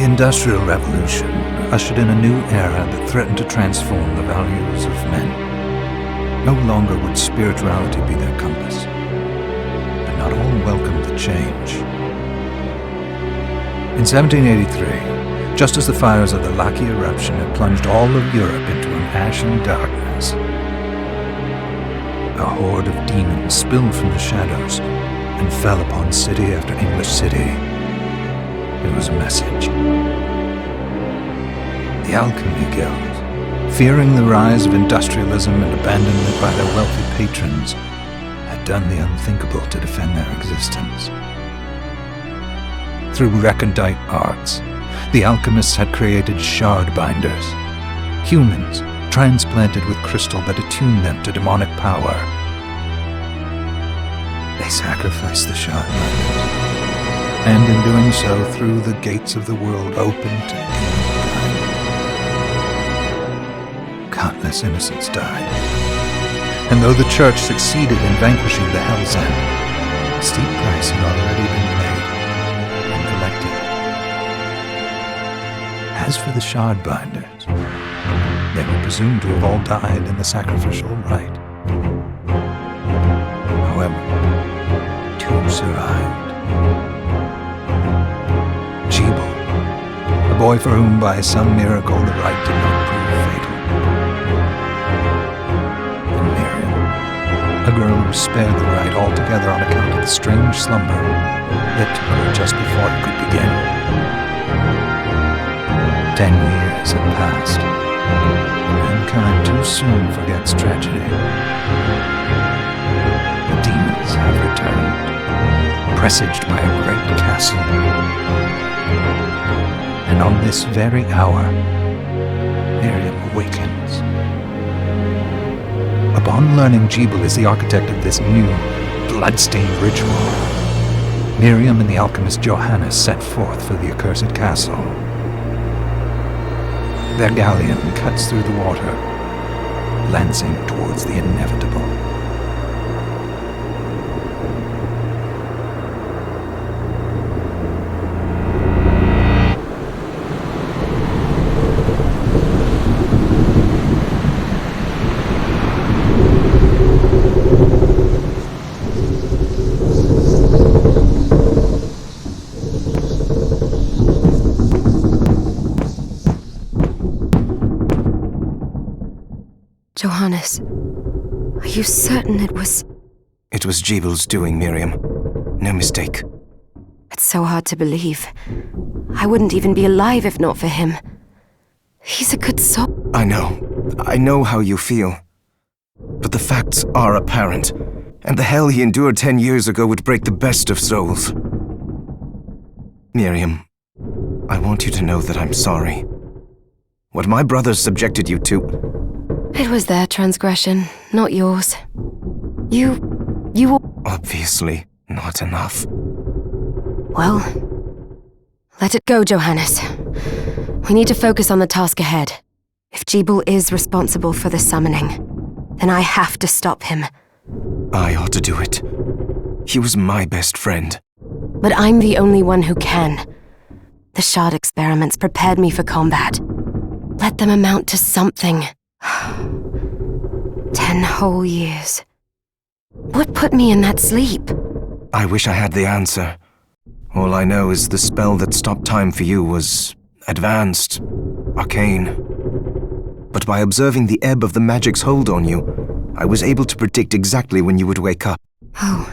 The Industrial Revolution ushered in a new era that threatened to transform the values of men. No longer would spirituality be their compass, but not all welcomed the change. In 1783, just as the fires of the Laki eruption had plunged all of Europe into an ashen darkness, a horde of demons spilled from the shadows and fell upon city after English city. It was a message. The Alchemy Guild, fearing the rise of industrialism and abandonment by their wealthy patrons, had done the unthinkable to defend their existence. Through recondite arts, the alchemists had created shard binders, humans transplanted with crystal that attuned them to demonic power. They sacrificed the shard binders, and in doing so threw the gates of the world open to demonkind. Countless innocents died, and though the Church succeeded in vanquishing the Hell's End, a steep price had already been paid and collected. As for the shard binders, they were presumed to have all died in the sacrificial rite. However, two survived. Jebel, a boy for whom by some miracle the rite did not prove fatal. And Miriam, a girl who was spared the rite altogether on account of the strange slumber that took her just before it could begin. 10 years had passed. Mankind too soon forgets tragedy. The demons have returned, presaged by a great castle. And on this very hour, Miriam awakens. Upon learning Jebel is the architect of this new, bloodstained ritual, Miriam and the alchemist Johannes set forth for the accursed castle. Their galleon cuts through the water, lancing towards the inevitable. Johannes, are you certain it was... It was Jebel's doing, Miriam. No mistake. It's so hard to believe. I wouldn't even be alive if not for him. He's a good soul. I know how you feel. But the facts are apparent, and the hell he endured 10 years ago would break the best of souls. Miriam, I want you to know that I'm sorry. What my brothers subjected you to... It was their transgression, not yours. You... Obviously not enough. Well, let it go, Johannes. We need to focus on the task ahead. If Jebel is responsible for the summoning, then I have to stop him. I ought to do it. He was my best friend. But I'm the only one who can. The shard experiments prepared me for combat. Let them amount to something. 10 whole years. What put me in that sleep? I wish I had the answer. All I know is the spell that stopped time for you was advanced, arcane. But by observing the ebb of the magic's hold on you, I was able to predict exactly when you would wake up. Oh.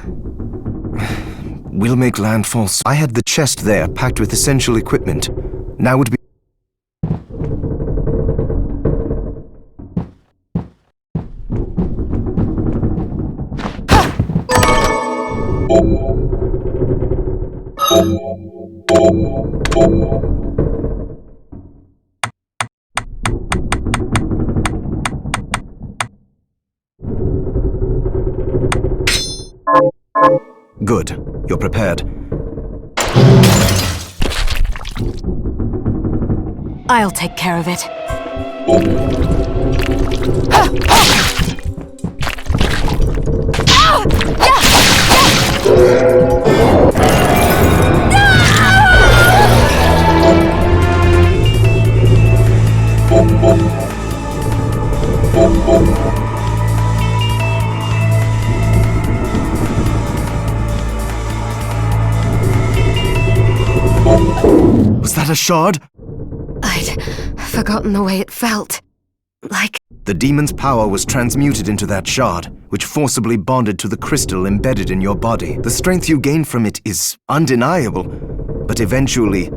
We'll make landfall. I had the chest there packed with essential equipment. Now would be... Good. You're prepared. I'll take care of it. that a shard? I'd forgotten the way it felt. Like... The demon's power was transmuted into that shard, which forcibly bonded to the crystal embedded in your body. The strength you gain from it is undeniable, but eventually...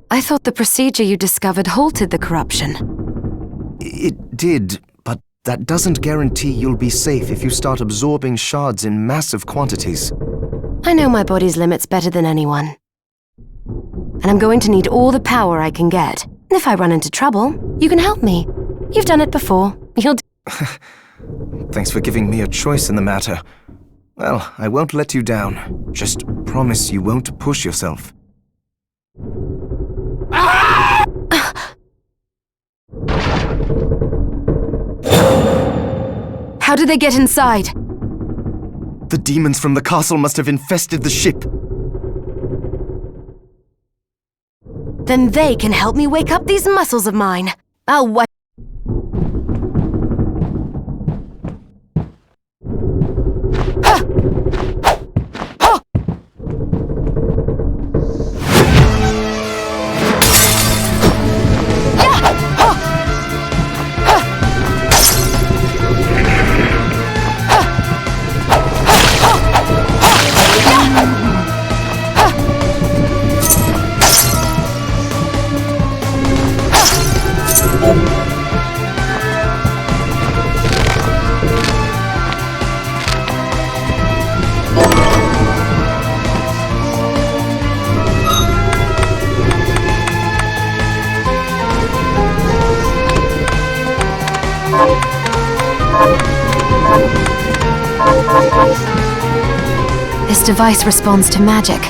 I thought the procedure you discovered halted the corruption. It did, but that doesn't guarantee you'll be safe if you start absorbing shards in massive quantities. I know my body's limits better than anyone. And I'm going to need all the power I can get. If I run into trouble, you can help me. You've done it before. You'll Thanks for giving me a choice in the matter. Well, I won't let you down. Just promise you won't push yourself. How did they get inside? The demons from the castle must have infested the ship. Then they can help me wake up these muscles of mine. I'll wipe. This device responds to magic.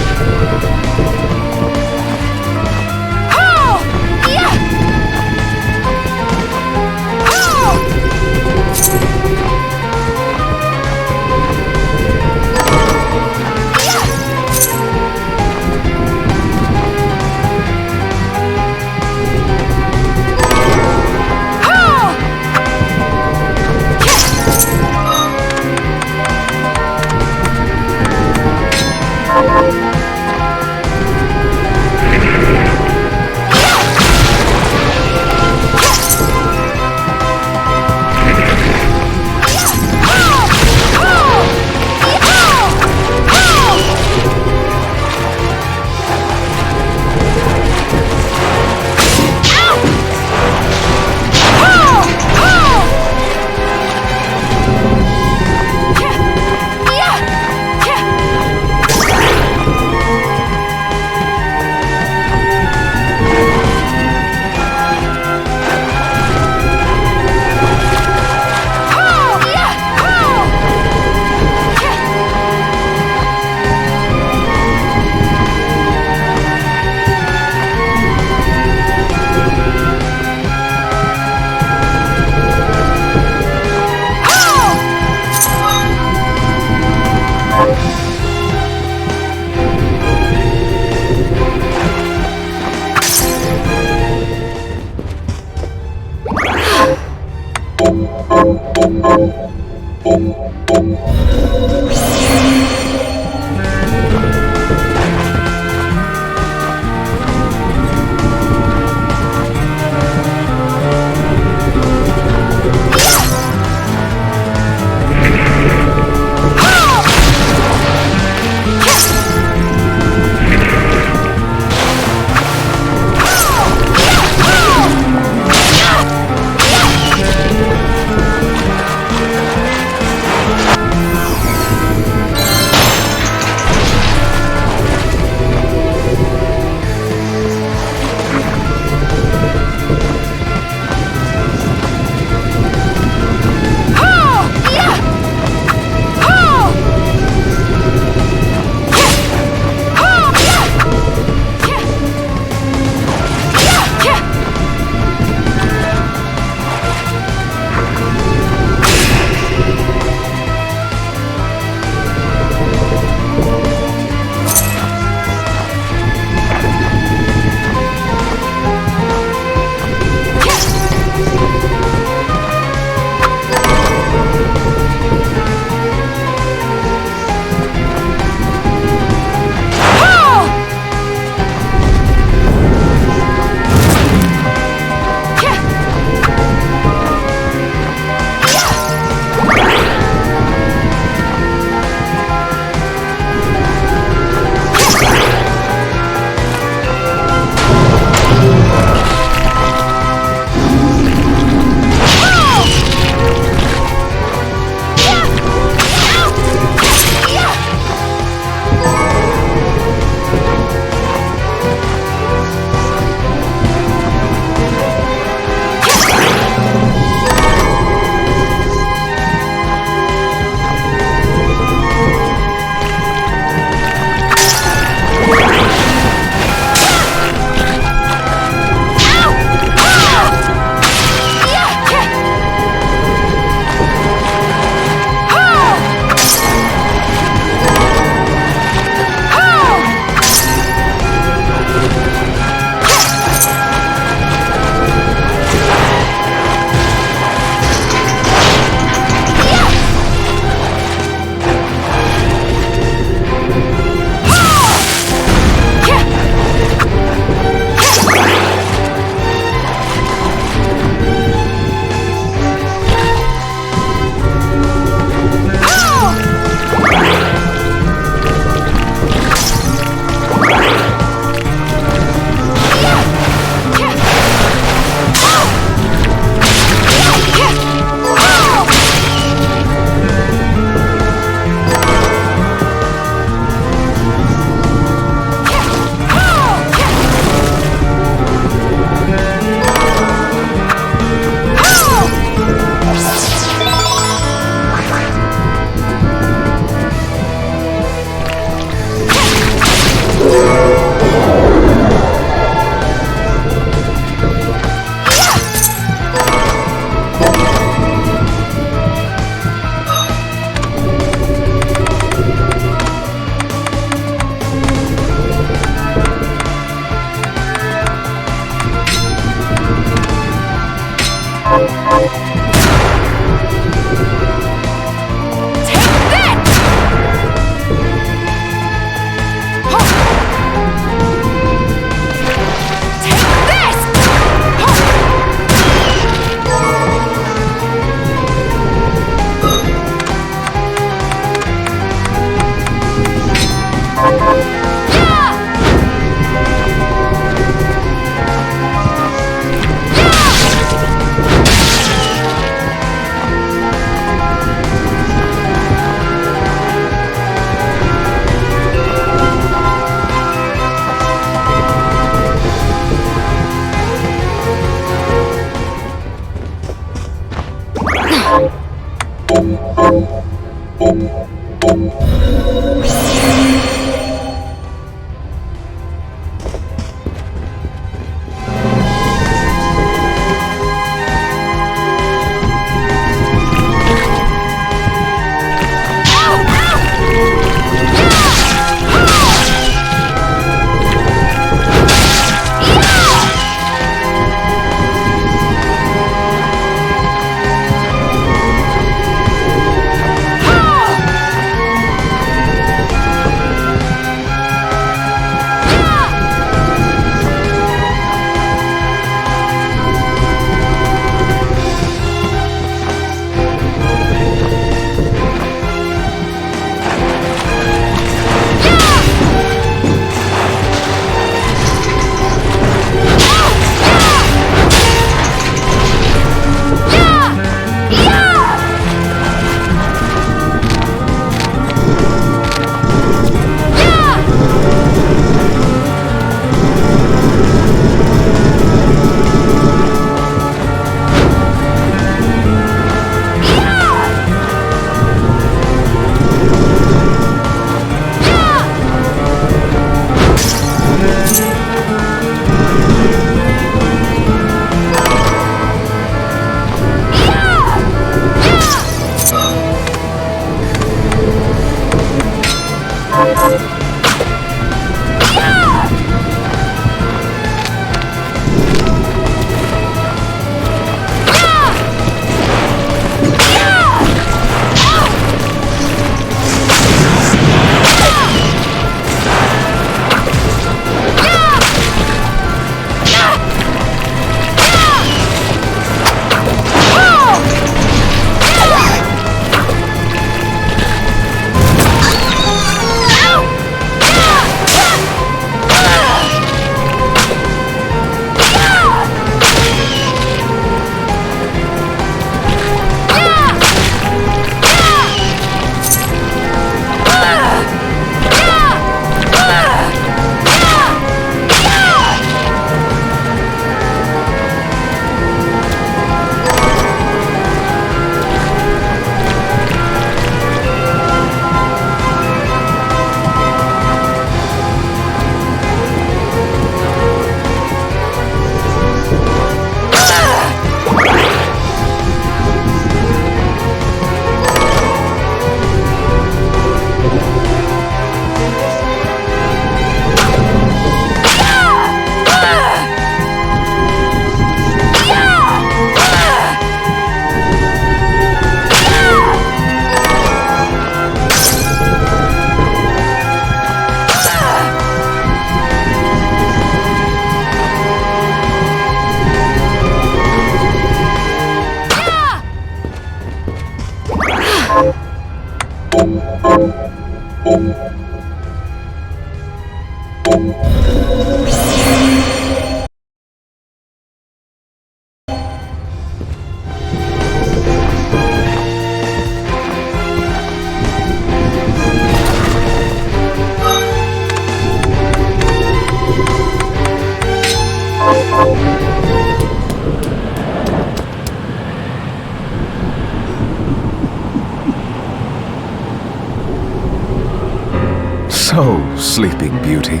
So, Sleeping Beauty,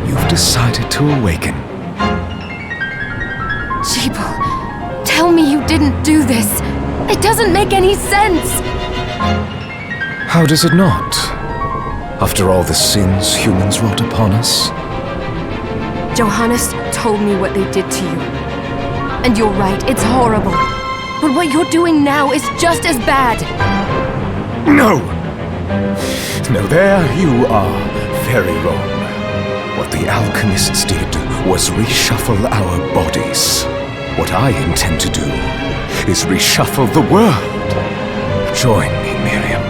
you've decided to awaken. Jeeble, tell me you didn't do this. It doesn't make any sense. How does it not? After all the sins humans wrought upon us? Johannes told me what they did to you. And you're right, it's horrible. But what you're doing now is just as bad. No! No, there you are very wrong. What the alchemists did was reshuffle our bodies. What I intend to do is reshuffle the world. Join me, Miriam.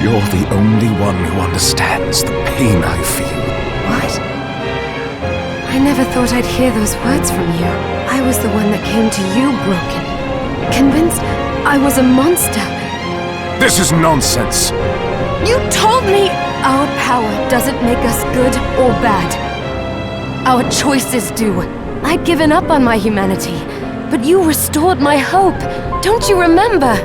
You're the only one who understands the pain I feel. What? I never thought I'd hear those words from you. I was the one that came to you broken. Convinced I was a monster. This is nonsense! You told me our power doesn't make us good or bad. Our choices do. I'd given up on my humanity, but you restored my hope. Don't you remember?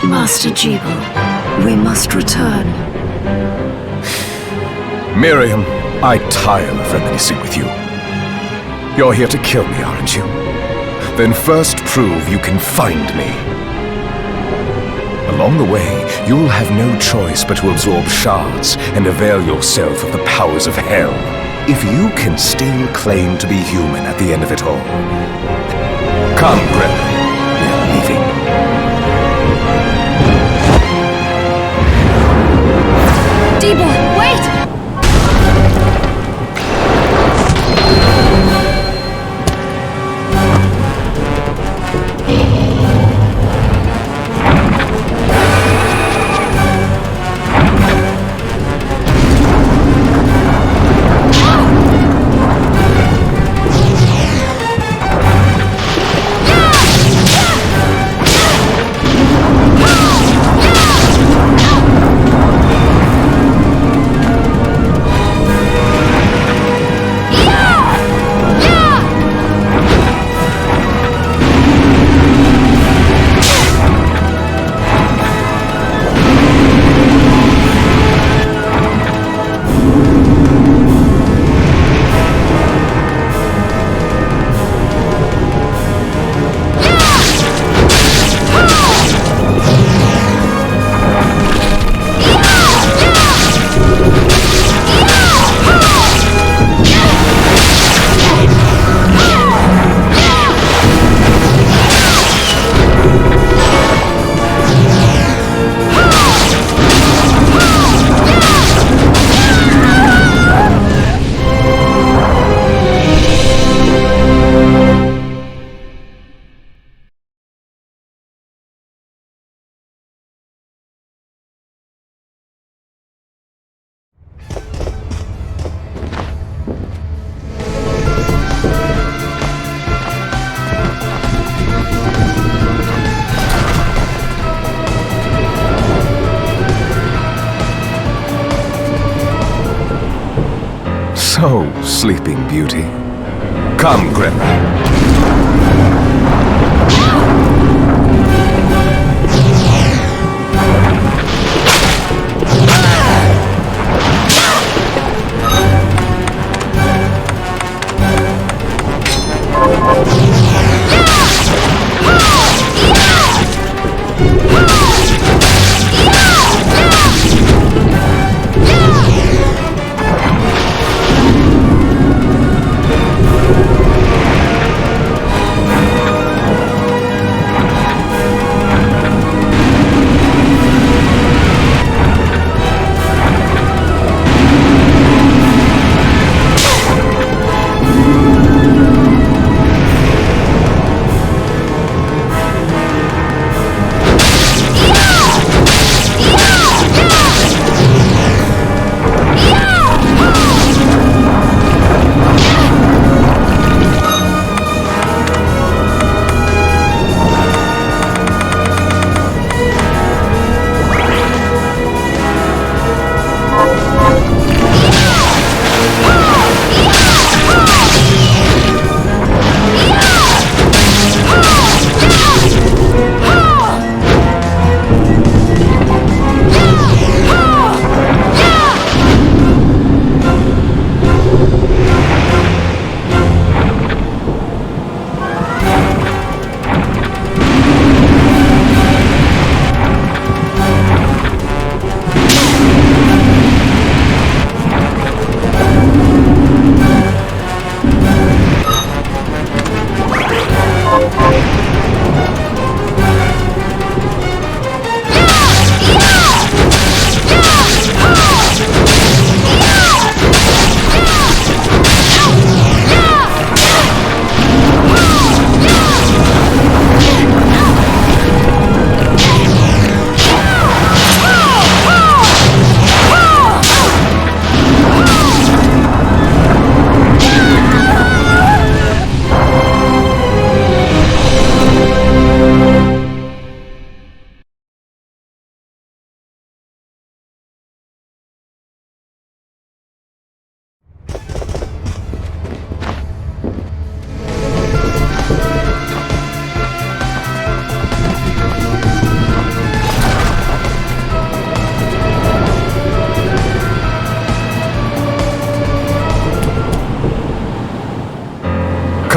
Master Jebel, we must return. Miriam, I tire of reminiscing with you. You're here to kill me, aren't you? Then first prove you can find me. Along the way, you'll have no choice but to absorb shards and avail yourself of the powers of hell. If you can still claim to be human at the end of it all. Come, Gremlin. We're leaving. D-Boy, wait! So, Sleeping Beauty. Come, Gremlin.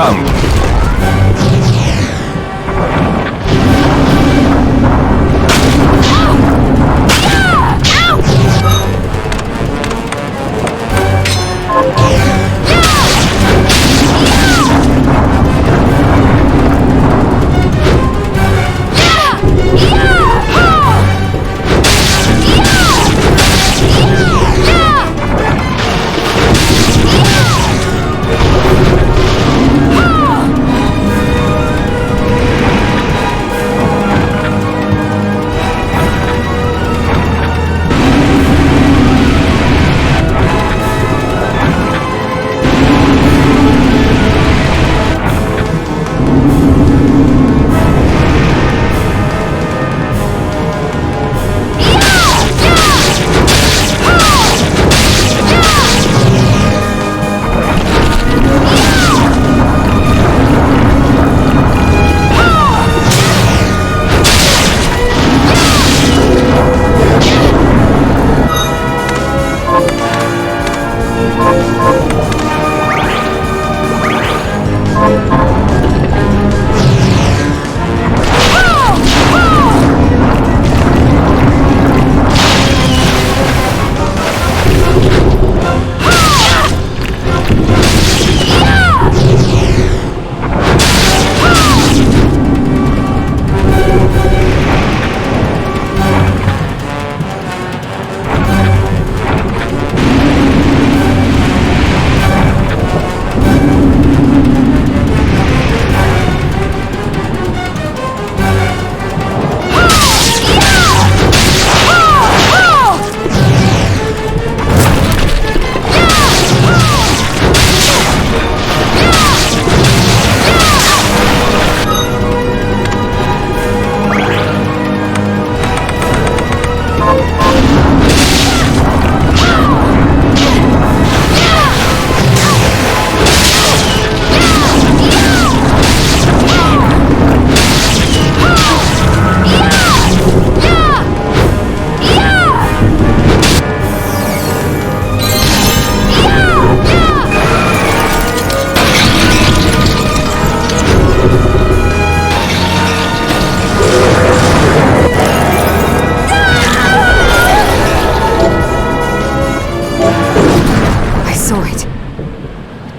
come.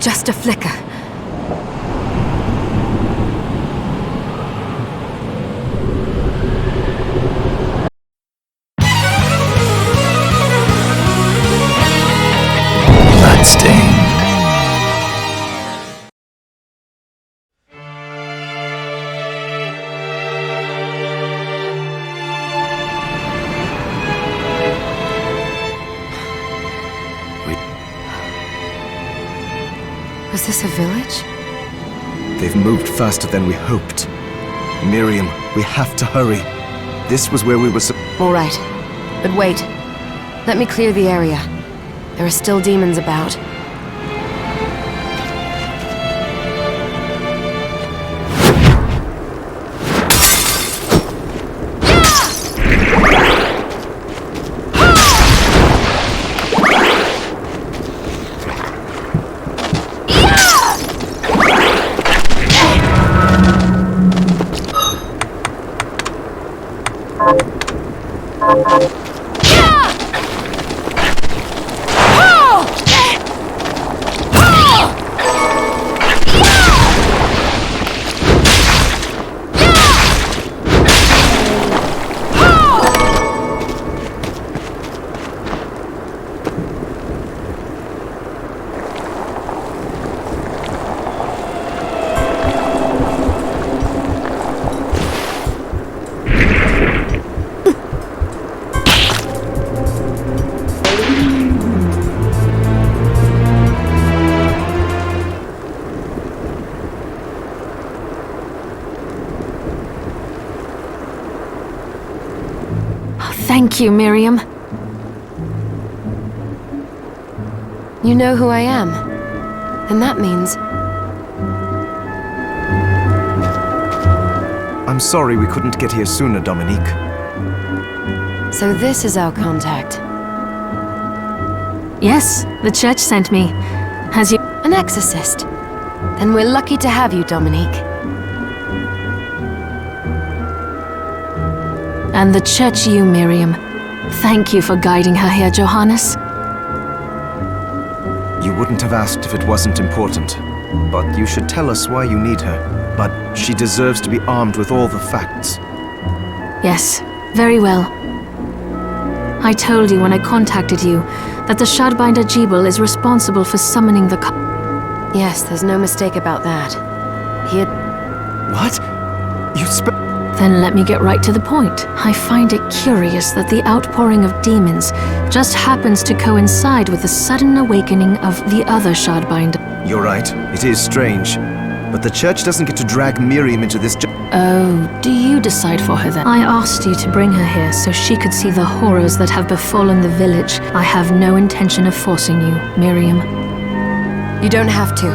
Just a flicker. Bloodstained. Was this a village? They've moved faster than we hoped. Miriam, we have to hurry. This was where we were All right. But wait. Let me clear the area. There are still demons about. Thank you, Miriam. You know who I am. And that means... I'm sorry we couldn't get here sooner, Dominique. So this is our contact. Yes, the church sent me. Has you... An exorcist. Then we're lucky to have you, Dominique. And the church you, Miriam. Thank you for guiding her here, Johannes. You wouldn't have asked if it wasn't important. But you should tell us why you need her. But she deserves to be armed with all the facts. Yes, very well. I told you when I contacted you that the Shardbinder Jebel is responsible for summoning the Yes, there's no mistake about that. He had... What? You Then let me get right to the point. I find it curious that the outpouring of demons just happens to coincide with the sudden awakening of the other Shardbinder. You're right, it is strange. But the church doesn't get to drag Miriam into this Oh, do you decide for her then? I asked you to bring her here so she could see the horrors that have befallen the village. I have no intention of forcing you, Miriam. You don't have to.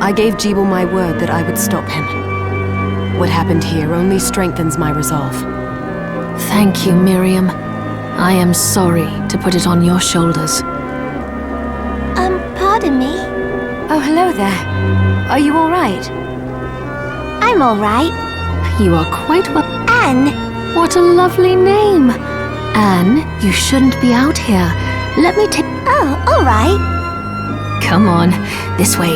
I gave Jebel my word that I would stop him. What happened here only strengthens my resolve. Thank you, Miriam. I am sorry to put it on your shoulders. Pardon me? Oh, hello there. Are you all right? I'm all right. You are quite well. Anne! What a lovely name! Anne, you shouldn't be out here. Let me take... Oh, all right. Come on, this way.